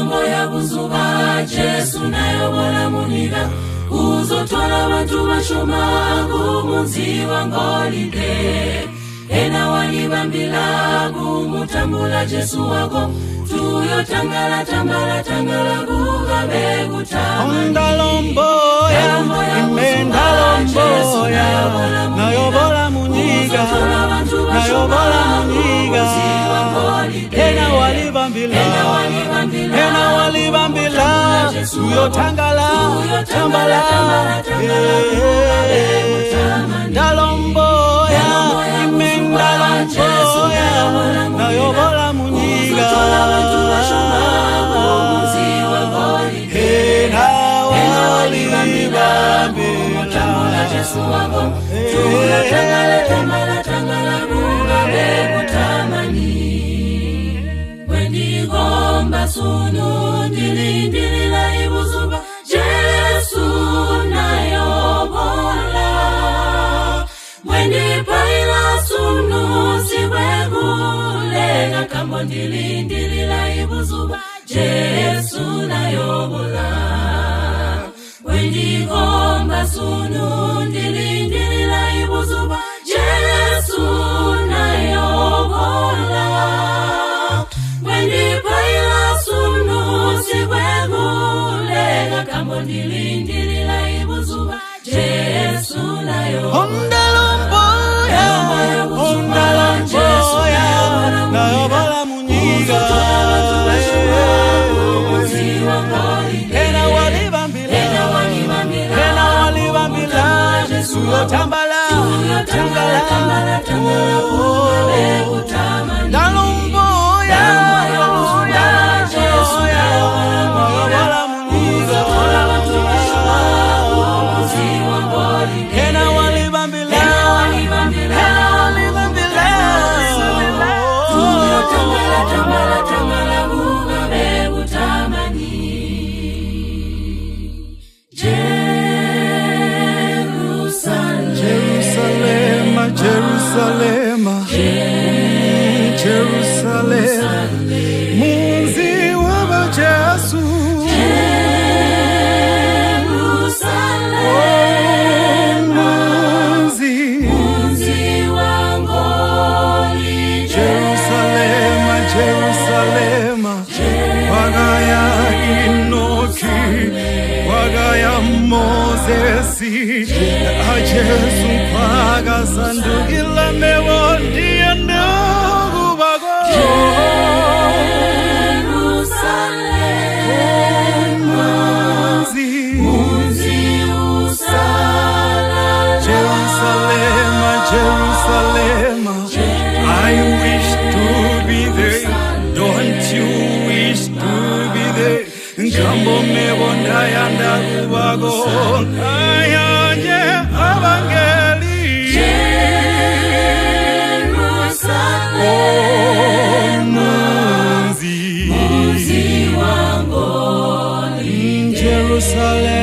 Yalombo ya buzuba Jesu nayo bola muniga uzotola bantu bashomagu munzi wangolide ena walibambila gumutambula Jesu wako tuyo tangala tambala tangala gugabe gutamani Ondalombo ya imendalombo ya nayo bola muniga nayo bola muniga ena walibambila tuyo tangala tambala Ndalombo ya imendalombo ya nayo bola muniga Jesu wako tuyo tangala tambala tangala gugabe gutamani Wendi gomba sunu ndili la ibuzuba Jesu nayo bola Wendi paila sunu siwegule Nakambo ndili la ibuzuba Jesu nayo bola Wendi gomba sunu ndili la ibuzuba Jesu nayo bola Wendi paila sunu siwegule Nakambo ndili la ibuzuba Jesu nayo bola Ondalombo ya nayo bola muniga ena walibambila tuyo tambala tangala Ndalombo ya Jesu nayo bola muniga ena walibambila tuyo tambala gugabe gutamani Jerusalem, munzi wa Jesu. Munzi wangoli Jerusalem, wagaya Enoki, wagaya Moses, a Jesu kwaga sandu ila mewondi ando bago. Jerusalem, I wish to be there. Don't you wish to be there? Nkambo mebonda yanda kubago ayanje abangeli. Jerusalem